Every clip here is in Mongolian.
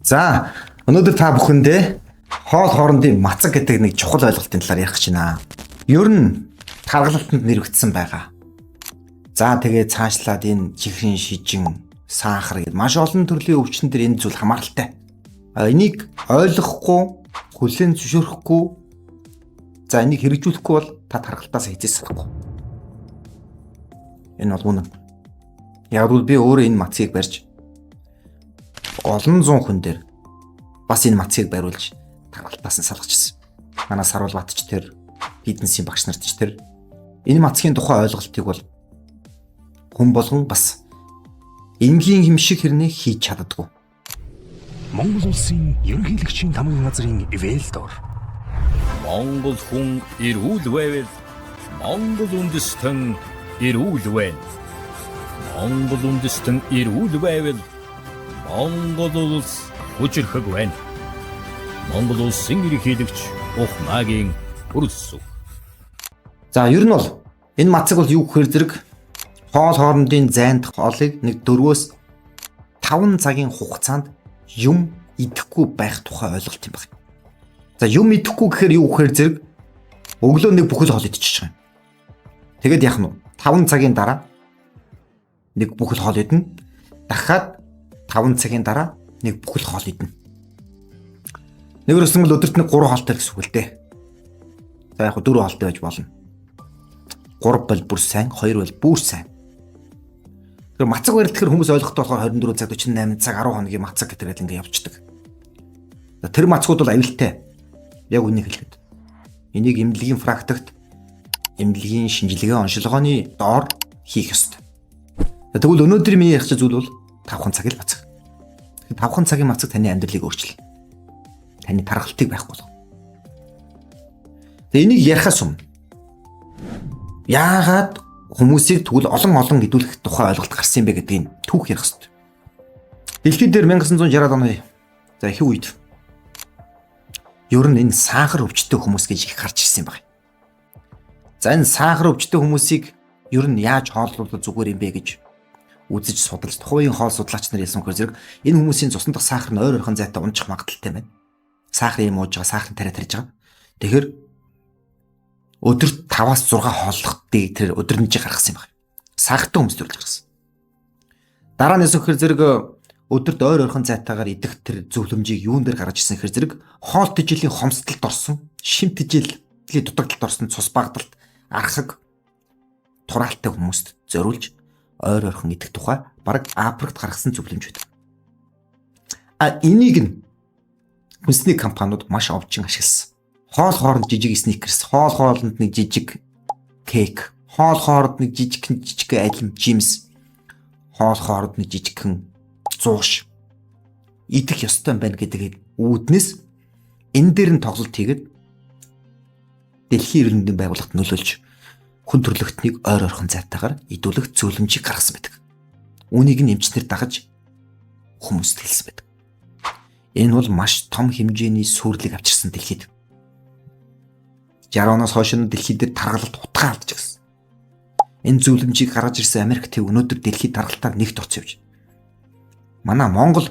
За, өнөөдөр та бүхэндээ хоол хоорондын мацаг гэдэг нэг чухал ойлголтын талаар ярих гэж байна. Ер нь таргалалтанд нэрвэгдсэн байгаа. За, тэгээ цаашлаад энэ чихрийн шижин, сахар гэдэг маш олон төрлийн өвчин төр энэ зүйл хамааралтай. Энийг ойлгохгүй, хүлээн зөвшөөрөхгүй, за энийг хэрэгжүүлэхгүй бол та таргалтаас хэзээ салахгүй. Энэ бол үнэн. Яг бол би өөрөө энэ мацгийг барьж олон зуун хүн дээр бас энэ мацгийг бариулж таргалтаас нь салгачихсан. Манай Сарвалбатч тэр бизнесийн багш нарт ч тэр энэ мацгийн тухай ойлголтыг бол хүн болгон бас энгийн юм шиг хэрнээ хийж чаддаггүй. Монгол улсын ерөнхийлөгчийн тамгын газрын Вэлдор. Монгол хүн эрүүл байвал Монгол үндэстэн эрүүл байна. Монгол үндэстэн эрүүл байвал Монгол улс хүчрхэг байна. Монгол улсын ерөнхийлөгч Ухмаагийн өрсөв. За ер нь бол энэ мацаг бол юу гэхээр зэрэг хоол хоорондын зайд хоолыг нэг 4-5 цагийн хугацаанд юм идэхгүй байх тухай ойлголт юм байна. За юм идэхгүй гэхээр юу гэхээр зэрэг өглөө нэг бүхэл хоол идчихэж байгаа юм. Тэгэд яах нь 5 цагийн дараа нэг бүхэл хоол идэнэ. Дахиад 5 цагийн дараа нэг бүхэл хоол идэнэ. Нэгэрсэн бол өдөрт нэг 3 хоолтой гэсэн үг л дээ. За яг 4 хоолтой байж болно. 3 бол бүр сайн, 2 бол бүр сайн. Тэр мацаг барилтгэхэр хүмүүс ойлгохтой болохоор 24 цаг, 48 цаг, 10 хоногийн мацаг гэдэг ингээд явчихдаг. Тэр мацгууд бол аюултай. Яг үнийг хэлэхэд. Энийг эмнэлгийн практикт, эмнэлгийн шинжилгээ онцлогооны доор хийх ёстой. Тэгвэл өнөөдөр миний ярих зүйл бол 5 цагийн мацаг. 5 цагийн мацаг таны амьдралыг өөрчилнө. Таны таргалтыг байхгүй болгоно. Тэгээ энийг ярихаас өмнө яагаад хүмүүсийг тэгвэл олон гэдүүлэх тухай ойлголт гарсан юм бэ гэдгийг түүх ярих хэрэгтэй. Дэлхийд дээр 1960-аад оны за их үед ер нь энэ сахар өвчтөе хүмүүс гэж их гарч ирсэн байна. За энэ сахар өвчтөе хүмүүсийг ер нь яаж хооллуулах зүгээр юм бэ гэж үзэж судалж тухайн хоол судлаач нар хэлсэн хэрэг зэрэг энэ хүмүүсийн цусны дах сахар нь ойр ойрхон зайтай унчих магадaltaй байна. Сахарын юм ууж байгаа, сахарын тариа тарьж байгаа. Тэгэхээр өдөрт 5-6 хооллохыг тэр өдөрнөж гаргасан юм байна. Сахартай хүмүүс төрүүлж гаргасан. Дараа нь эсвэр зэрэг өдөрт ойр ойрхон зайтайгаар идэх тэр зөвлөмжийг юун дээр гаргаж ирсэн хэрэг зэрэг хоол тэжээлийн хомсдолд орсон, шим тэжээлийн дутагдалд орсон цус багдалд архаг тураалтай хүмүүст зориулж ойр ойрхон идэх тухай бараг Африкт гаргасан зөвлөмж байдаг. Энийг нь хүнсний компаниуд маш овчин ашигласан. Хоол хооронд жижиг сникерс, хоол хоолнд нэг жижиг кейк, хоол хооронд нэг жижиг алим жимс, хоол хооронд нэг жижигхэн зууш идэх ёстой байна гэдэг үүднээс энэ дээр нь тоглолт хийгээд дэлхийн эрдэнэт байгууллагт нөлөөлж хүн төрлөختнийг ойр ойрхон зайтайгаар идүүлэх зөвлөмжийг гаргасан байдаг. Үүнийг нь эмчнэр дагаж хүмүүст хэлсэн байдаг. Энэ бол маш том хэмжээний сүрлэг авчирсан дэлхийд. 60 оноос хойш нь дэлхийд дээр таргалалт утгаа алдчихсан. Энэ зөвлөмжийг гаргаж ирсэн Америк төв өнөөдөр дэлхийд таргалтаар нэгт оц явж. Манай Монгол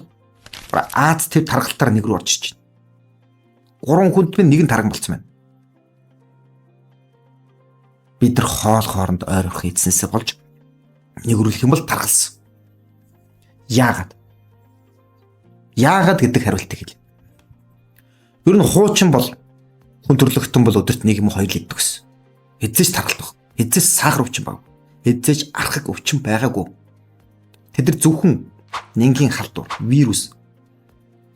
Аз төв таргалтаар нэг рүү орж иж байна. 3 хүнд минь нэг нь тарган болцсон байна. Бид нар хоол хооронд ойр ойрхон эзэнсээ болж нэгрүүлэх юм бол таргалсан. Яагаад гэдэг хариултыг хэл. Ер нь хуучин бол хүн төрлөختөн бол өдөрт 1 юм 2 литр гэсэн. Эзэж таргалт баг. Эзэж сахар өвчин баг. Эзэж архаг өвчин байгаагүй. Тэд нар зөвхөн нэнгийн халдвар, вирус,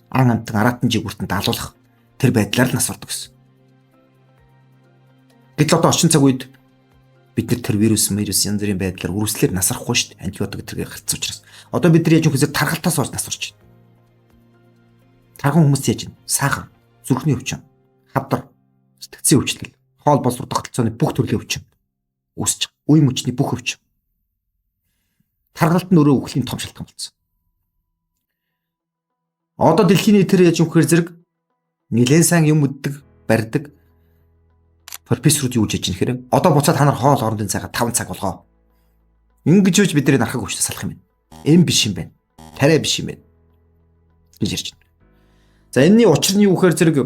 ан амтан аратан жигүүртэн даалуулах тэр байдлаар л нас ордог гэсэн. Гэтэл одоо орчин цаг үед бид нар тэр вирус янз бүрийн байдлаар үргэлжлэлээр насрахгүй шүү дээ. Антибиотик гэдгийг гарцсан учраас. Одоо бид нар яаж юм хэсэг таргалтаас орж нас орж байна. Тархан хүмүүс яаж байна? Сахар, зүрхний өвчин, хавдар, сэтгцийн өвчлөл, хоол боловсрол тогтолцооны бүх төрлийн өвчин үүсэж байгаа. Үе мөчний бүх өвчин. Таргалт нь өөрөө өвлийн том шалтгаан болсон. Одоо дэлхийн нийтээр яаж юм гэхээр зэрэг нэлээд сайн юм үддэг, барьдаг профессорууд юу гэж хэлж байгаа юм хэрэг. Одоо буцаад та нар хоол хоорондын цагаа 5 цаг болгоо. Ингэж үж бидний архаг өвчтөд салах юм байна. Эм биш юм байна. Тариа биш юм байна гэж ярьж байна. За энэний учир нь юу гэхээр зэрэг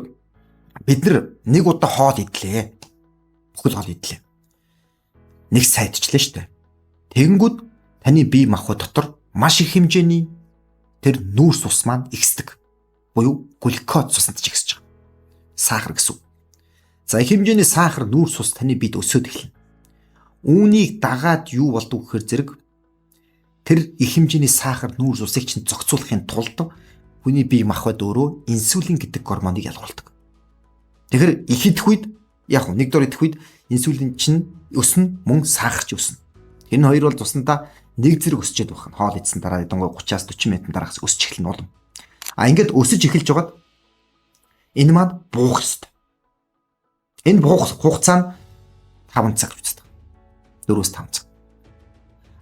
бид нар нэг удаа хоол идлээ. Бүхэл хоол идлээ. Нэг сайдчлаа шүү дээ. Тэгэнгүүт таны бие махбод дотор маш их хэмжээний тэр нүүрс ус маань ихсдэг. Буюу глюкоз цусанд ихсэж байгаа. Сахар гэсэн үг. За их хэмжээний сахар нүүрс ус таны биед өсөд эхэлнэ. Үүнийг дагаад юу болдог гэхээр зэрэг тэр их хэмжээний сахар нүүрс усыг чинь зохицуулахын тулд хүний бие махбод өөрөө инсулин гэдэг гормоныг ялгуулдаг. Тэгэхээр их идэх үед яг нэг дор идэх үед инсулин чинь өснө, мөн сахар ч өснө. Энэ хоёр бол тусандаа нэг зэрэг өсчээд байх нь. Хоол идсэн дараа эдэнгүй 30-аас 40 минутын дараагаас өсч эхэлнэ улам. Ингээд өсөж эхэлж байгаад энэ маань буух ёстой. Энэ буух хугацаа нь 5 цаг үстэй. 4-5 цаг.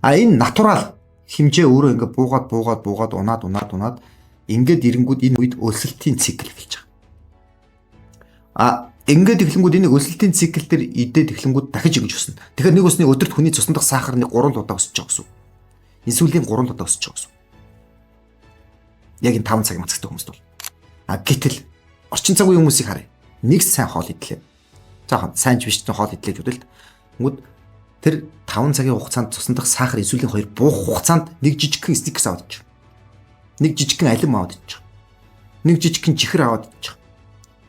Энэ натурал хэмжээ өөрөө ингээд буугаад унаад ингээд ирэнгүүд энэ үед өсөлтийн цикл эхэлж байгаа. Ингээд эхлэнгүүд энэ өсөлтийн цикл дээр идээд эхлэнгүүд дахиж ингэж өснө. Тэгэхээр нэг усны өдөрт хүний цусны дах сахар нэг 3 удаа өсөж байгаа гэсэн. Инсулин 3 удаа өсөж байгаа гэсэн. Яг энэ 5 цагийн мацагтай хүмүүст бол. Гэтэл орчин цагийн хүмүүсийг харъя. Нэг сайн хоол идлээ. Заахан сайн ч биш ч хоол идлээ гэдэг л. Тэнгүүд тэр 5 цагийн хугацаанд цусны дах сахар инсулин хоёр буух хугацаанд нэг жижигхэн сникерс аваад ич. Нэг жижигхэн алим аваад ич. Нэг жижигхэн чихэр аваад ич.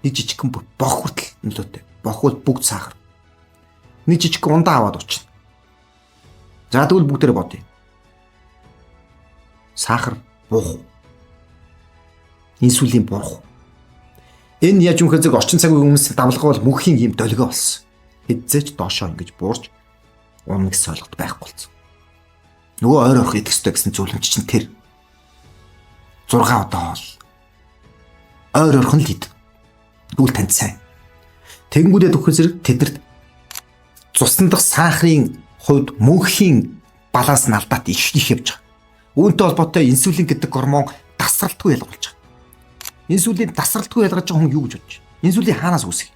Нэг жижигхэн бох хүртэл нөлөөтэй. Бох бол бүгд сахар. Нэг жижигхэн ундаа аваад очно. За тэгвэл бүгдээрээ бодъё. Сахар буух. Инсулин буурах. Энэ яаж юм хэрэг орчин цагийн хүмүүсийн давлага бол мөнхийн юм долгио болсон. Хэдзээч доошоо ингэж буурж унах гэсэн ойлголт байхгүй болсон. Нөгөө ойр орох идэх ёстой гэсэн зөвлөмж чинь тэр 6 удаа хоол. Ойр орхон л ид. Тэгвэл танд сайн. Тэгэнгүүтээ төгөх зэрэг тэдэрт цусны дах сахарын хувьд мөнхийн баланс нь алдаад их явж байгаа. Үүнтэй холбоотой инсулин гэдэг гормон тасралтгүй ялгуулж байгаа. Инсулин тасралтгүй ялгаж байгаа хүн юу гэж бодож байна? Инсулин хаанаас үүсэх?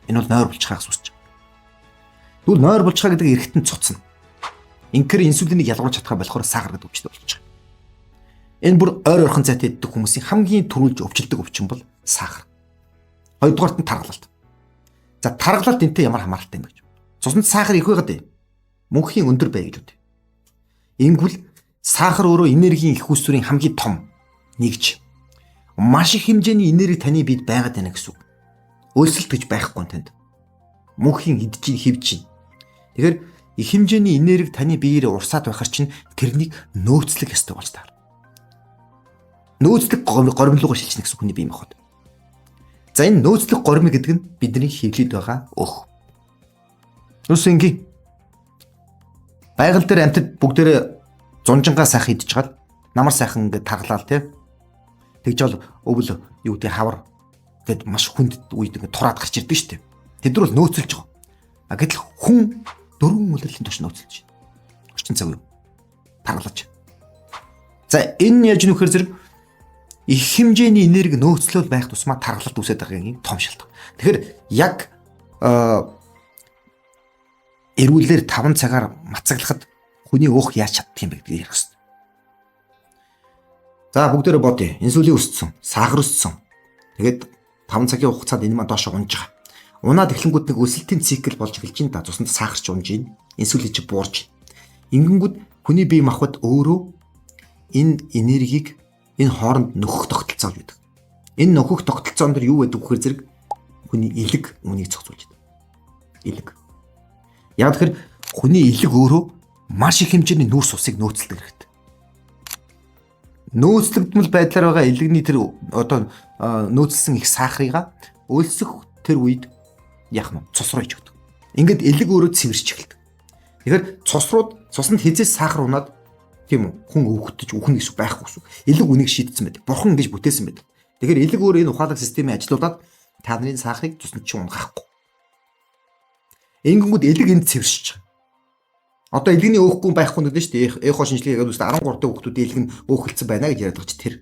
Энэ бол нойр булчхаас үүсэж байгаа. Тэгвэл нойр булчхаа гэдэг эргэтэн цуцна. Инхээр инсулиныг ялгуулж чадхаа болохоор сахар гэдэг өвчтөд болж байгаа. Энэ бүр ойр орхон зайтай иддэг хүмүүсийн хамгийн түрүүлж өвчлөдөг өвчин бол сахар. Хоёрдугаарт нь тархалт. За тархалт энтэй ямар хамааралтай юм бэ гэж. Цуснд сахар их байгаад байна. Мөнхийн өндөр бай гэж үү. Ингэвэл сахар өөрөө энергийн их үүсвэрийн хамгийн том нэгж. Маш их хэмжээний энерги таны биед байгаад байна гэсэн үг. Өлсөлт гэж байхгүй танд. Мөнхийн идэж хивж чинь. Тэгэхээр их хэмжээний энерги таны биеэр урсаад байхаар чинь тэрнийг нөөцлөх ёстой болж таар. Нөөцлөх горимлуугаар шилжих гэсэн хүний бие махбод. За энэ нөөцлөх горимл гэдэг нь бидний хөвлөд байгаа өөх. Юусэн ингийн байгаль дээр амьтад бүгдээрээ зунжангаа сайхан идэж чад намар сайхан ингээд тархлаа тий. Тэгж бол өвөл юу гэдэг хавар гэд маш хүнд үед ингээд тураад гарч ирдэг шүү дээ. Тэд нар бол нөөцөлж байгаа. Гэтэл хүн 4 үлрэлийн турш нөөцөлж байна. Орчин цаг юу? Тархлаж. За энэ яаж нөхөр зэрэг их хэмжээний энерги нөөцлөл байх тусмаа тархалт үүсэж байгаагийн том шалтгаан. Тэгэхээр яг эрүүлэр 5 цагаар мацаглахад хүний өөх яаж чаддаг юм бэ гэдгийг ярих хэрэгтэй. За бүгдээрээ бодъё. Инсулин өссөн, сахар өссөн. Тэгээд 5 цагийн хугацаанд энэ маань доошо унж байгаа. Унаад эхлэнгүүд нэг өсөлтийн цикл болж эхэлж байна. Цуснд сахар ч унж байна. Инсулин ч буурж байна. Ингэнгүүт хүний бие махбод өөрөө энэ энергийг энэ хооронд нөхөх тогтолцоо гэдэг. Энэ нөхөх тогтолцоон дээр юу байдаг вэхээр зэрэг хүний элэг үнийг зохицуулж байдаг. Элэг. Яг тэгэхээр хүний элэг өөрөө маш их хэмжээний нүүрс усыг нөөцлөдөг хэрэгтэй. Нөөцлөгдмөл байдлаар байгаа элэгний тэр одоо нөөцлсөн их сахарыгаа өлсөх тэр үед яах нь цус руу ичдэг. Ингээд элэг өөрөө цэвэрч эхэлдэг. Тэгэхээр цуснд хязээс сахар унаад тийм үү хүн өвгөтөж үхэн гэсэн байхгүй гэсэн. Элэг үнийг шийдсэн байдаг. Бурхан ингэж бүтээсэн байдаг. Тэгэхээр элэг өөрөө энэ ухаалаг системийг ажилуулад та нарын сахарыг цуснд чи унгахгүй. Ингэнгүүт элэг энд цэвэршиж байгаа. Одоо элэгний өөхгүй байхгүй гэдэг нь шүү дээ. Эхо шинжилгээ хийгээд үстэ 13 дахь хүүхдүүдийн элэг нь өөхөлдсөн байна гэж яриад байгаа чи тэр.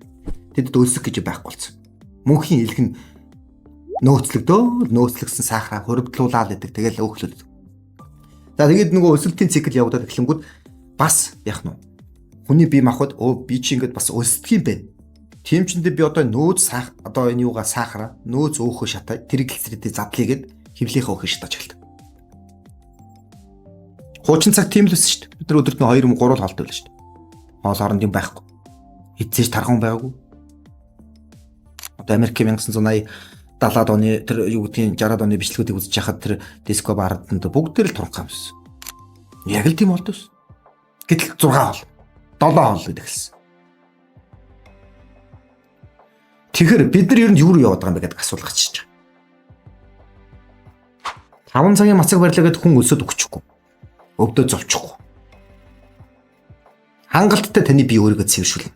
Тэд өлсөх гэж байхгүй болсон. Мөнхийн элэг нь нөөцлөгсөн сахараа хөрвдлуулаад идэг. Тэгэл өөхлөд. За тэгээд нөгөө өсөлтийн цикл явагдаад эхлэнгүүт бас яах нь хүний бие махбод би чи ингэж бас өсдөг юм байна. Тийм ч би одоо нөөц саах одоо энэ юугаа сахара нөөц өөхөө шатай триглицеридийн задлыгээд хөвлийнхээ өөхөө шатаж эхэлдэг. Хуучин цаг тийм л байсан шүү дээ. Бид нар өдөрт 2 3 хоолтой байлаа шүү дээ. Хоол оронд юм байхгүй. Эцээж тархан байгаагүй. Одоо Америкийн 1980 70-аад оны тэр юу гэдгийг 60-аад оны бичлэгүүдийг үзэж хахад тэр диско барданд бүгд тэр л турхаа юмсэн. Яг л тийм болдоос. Гэтэл 6 хоол 7 хоол гэдэг хэлсэн. Тэгэхээр бид нар ер нь юу руу яваад байгаа юм бэ гэдэг асуулт гарч ирж байгаа. 5 цагийн мацаг барьлаа гэд хүн өлсөд өгчихгүй. Өвдөө зовчихгүй. Хангалттай таны бие өөрийгөө цэвэршүүлнэ.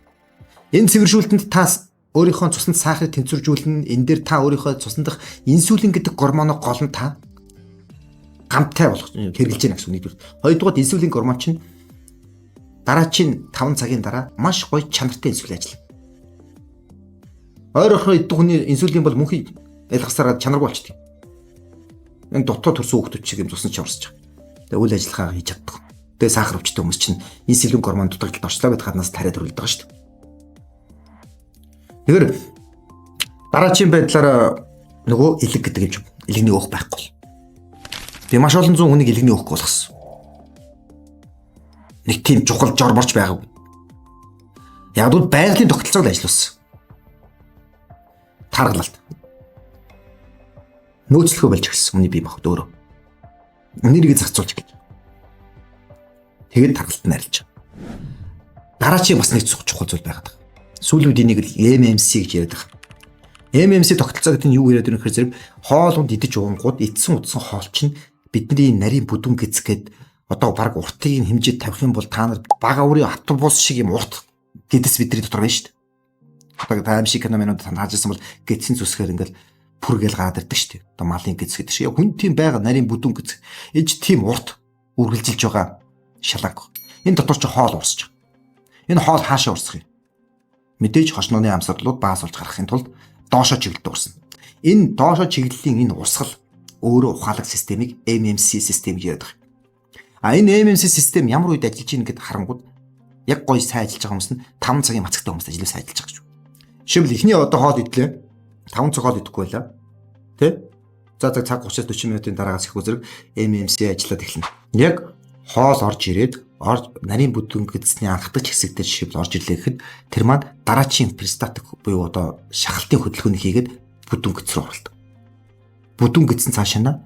Энэ цэвэршүүлтэнд та өөрийнхөө цуснд сахарыг тэнцвэржүүлнэ. Энэ дээр та өөрийнхөө цуснд дах инсулин гэдэг гормоно гол нь та гамтай болох хэрэгжилж яах гэсэн үг. Хоёрдугаар инсулин гормон чинь дараачийн 5 цагийн дараа маш гоё чанартай инсулин ажиллана. Ойр орхон идэх хүний инсулин бол мөнхийн ялгасараад чанаргүй болчихдээ. Энэ дотоод төрсөн хүүхдүүд шиг юм цусны чаварсаж байгаа. Тэгээ үйл ажиллагаа хийж чаддаг. Тэгээ сахар өвчтэй хүмүүс чинь инсулин гормон дутагдлалд орчлоо гэдэг хаднаас тариад өрүүлдэг байгаа шүү дээ. Тэгэхээр дараачийн байдлаараа нөгөө илэг гэдэг юм чинь илэгний өөх байхгүй. Тэгээ маш олон зуун хүнийг илэгний өөхг болгосон. Нэг тийм чухал жорморч байгаагүй. Яг л байгалийн тогтолцоог ажиллуулсан. Таргалалт. Нөөцлөхөө болж ирсэн хүний бие махбод өөрөө. Энергийг зарцуулж гэж. Тэгээд таргалт нь арилж. Дараачийн бас нэг чухал зүйл байгаад байгаа. Сүүлийн үед энийг MMC гэж яриад байгаа. MMC тогтолцоо гэдэг нь юу яриад байгаа нөхөр зэрэг хоолунд идэж уунгууд эдсэн утсан хоол чинь бидний нарийн бүдүүн гэцгээд одоо баг уртыг хэмжээд тавих юм бол та нар бага үрийн автобус шиг юм урт гэдэс бидний дотор байна шүү дээ. Одоо таамшиг феноменууд таажсан бол гэцэн зүсгээр ингээл пүргээл гараад ирдэг шүү дээ. Одоо малын гэц гэдэг шиг. Хүн тийм байгаа нарийн бүдүүн гэц. Энд тийм урт үргэлжилж байгаа шаланг. Энэ дотор ч хоол урсаж байгаа. Энэ хоол хаашаа урсах юм? Мэдээж хошнооны амсгалууд баас болж гарахын тулд доошоо чиглэлд урсна. Энэ доошоо чиглэлийн энэ урсгал өөрөө ухаалаг системийг MMC систем гэж яриад байгаа. А энэ MMC систем ямар үед ажиллаж ийн гэд харангууд яг гоё сайн ажиллаж байгаа хүмүүс нь 5 цагийн мацагтай хүмүүс ажиллаж сайн ажиллаж байгаа гэж. Жишээлбэл эхний одоо хоол идлээ. 5 цаг хоол идэхгүй байлаа. Тэ? За цаг 30-40 минутын дараагаас их үзэрэг MMC ажиллаад эхэлнэ. Яг хоол орж ирээд нарийн бүдүүн гэдэсний анхдагч хэсэгдэр жишээлбэл орж ирлээ гэхэд тэр маань дараачийн перистатик буюу одоо шахалтын хөдөлгөөнийг хийгээд бүдүүн гэдэс рүү оруулдаг. Бүдүүн гэдсэн цаашаа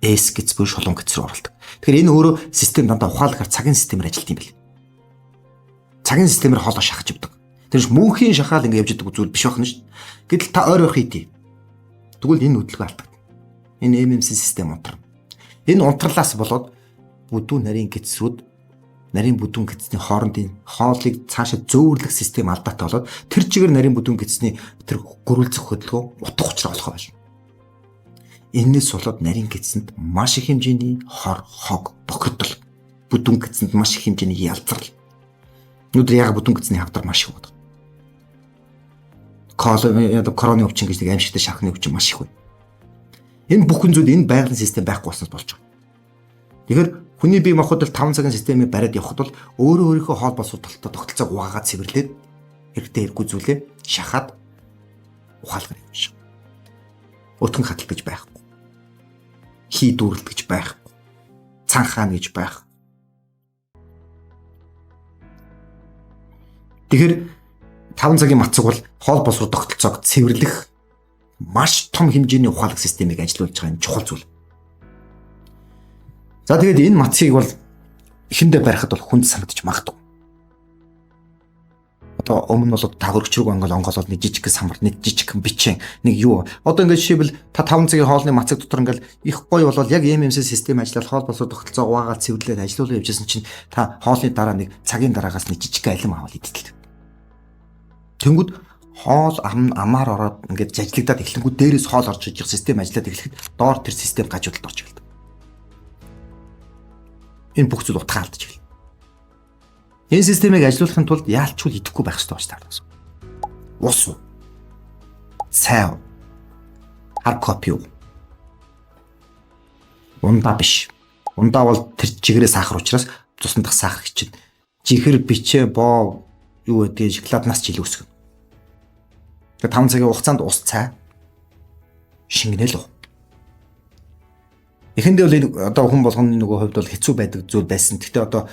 S гэдэс буюу шулуун гэдэс рүү оруулдаг. Тэгэхээр энэ өөрөө систем дандаа ухаалгаар цагийн системээр ажилладаг юм байна. Цагийн системээр хоолоо шахаж явдаг. Тэр мөнхийн шахаал ингэ явж идэг зүйл биш байна шүү дээ. Гэтэл та ойр ойрхон идэ. Тэгвэл энэ хөдөлгөөн алдагдана. Энэ MMC систем унтрна. Энэ унтрлаас болоод бүдүүн нарийн гэдэсрүүд нарийн бүдүүн гэдэсний хоорондын хоолыг цаашаа зөөвөрлөх систем алдаатай болоод тэр чигээр нарийн бүдүүн гэдэсний тэр гөрүүлзэх хөдөлгөөн утга учраа болох байна. Энээс болоод нарийн гэдэсэнд маш их хэмжээний хор, хог, бохирдол, бүдүүн гэдэсэнд маш их хэмжээний ялзрал. Өнөөдөр яг бүдүүн гэдэсний хавдар маш их байна. Короны өвчин гэж нэг аимшигтай шархны өвчин маш их байна. Энэ бүхэн зүйл энэ байгалийн систем байхгүй болсноос болж байгаа. Тэгэхээр хүний бие махбод 5 цагийн системийг бариад явхад бол өөрийнхөө хоол боловсролтой тогтолцоог угаагаад цэвэрлээд хэрэгтэй хэрэггүй зүйлээ шахаад ухаалгаар явж байгаа. Өтгөн хатал гэж байхгүй. Хий дүүрэлт гэж байхгүй. Цанхаана гэж байхгүй. Тэгэхээр 5 цагийн мацаг бол хоол боловсрол тогтолцоог цэвэрлэх маш том хэмжээний ухаалаг системийг ажилуулж байгаа юм чухал зүйл. За тэгээд энэ мацгийг бол эхэндээ барихад бол хүнд санагдаж магадгүй. Одоо өмнө нь бол та хөргөчрөг онгоолоод нэг жижиг самбар, нэг жижиг бичэн, нэг юу. Одоо ингээд жишээлбэл та 5 цагийн хоолны мацаг дотор ингээд их гоё болол яг MMC систем ажиллаад хоол боловсрол тогтолцоо угаагаад цэвэрлээд ажилуулж явжсэн чинь та хоолны дараа нэг цагийн дараагаас нэг жижиг алим аваад идэлтэй. Тэнгүүд хоол амаар ороод ингээд жажлагдаад эхлэнгүүд дээрээс хоол орж иж систем ажиллаад эхлэхэд доор тэр систем гажуудалд орж эхэлдэг. Энэ бүх зүйл утгаа алдаж эхэлнэ. Энэ системийг ажилуулахын тулд яалчгүй идэхгүй байх хэрэгтэй болж таардаг. Ус уу? Цай. Хар кофе уу? Ундаа биш. Ундаа бол тэр жигээрээ сахар учраас цусндах сахар чинь жихэр бичээ боо юу гэдэг шоколаднаас ч илүү өсгөн. Тэгээ 5 цагийн хугацаанд ус цай шингэнэл уу. Эхэндээ бол энэ одоо хүн болгоны нөгөө хувьд бол хэцүү байдаг зүйл байсан. Гэхдээ одоо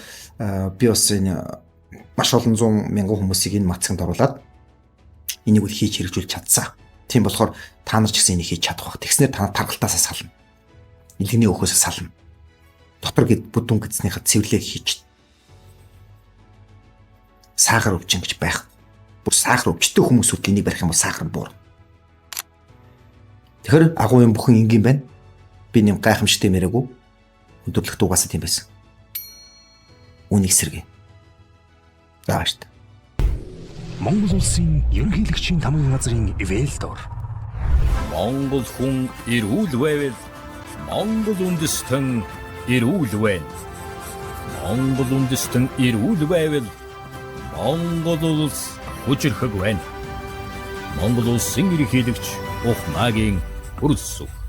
би бас энэ маш олон 100 мянган хүмүүсийг энэ мацсанд оруулаад энийг үл хийж хэрэгжүүлж чадсан. Тийм болохоор та нар ч гэсэн энийг хийж чадах байх. Тэгснээр та нар таргалтаасаа сална. Илгэний өхөөсөө сална. Дотор гэд бүдүүн гэснийхээ цэвэрлээг хийж сахар өвчин гэж байх. Бүр сахар өвчтөй хүмүүсүүд энийг барих юм бол сахар нь буурна. Тэгэхээр агуун бүхэн энгийн байна. Би нэм гайхамшигтай мэрэгүү. Өдөрлөх дугаасаа тийм байсан. Үнийг сэргээ. Зааш та. Монгол улсын ерөнхийлөгчийн тамгын газрын ивэлдор. Монгол хүн эрүүл байвал Монгол үндэстэн эрүүл байна. Монгол үндэстэн эрүүл байвал Монгол улс хүчрхэг байна. Монгол улсын ерөнхийлөгч Ухмаагийн Хүрэлцэг.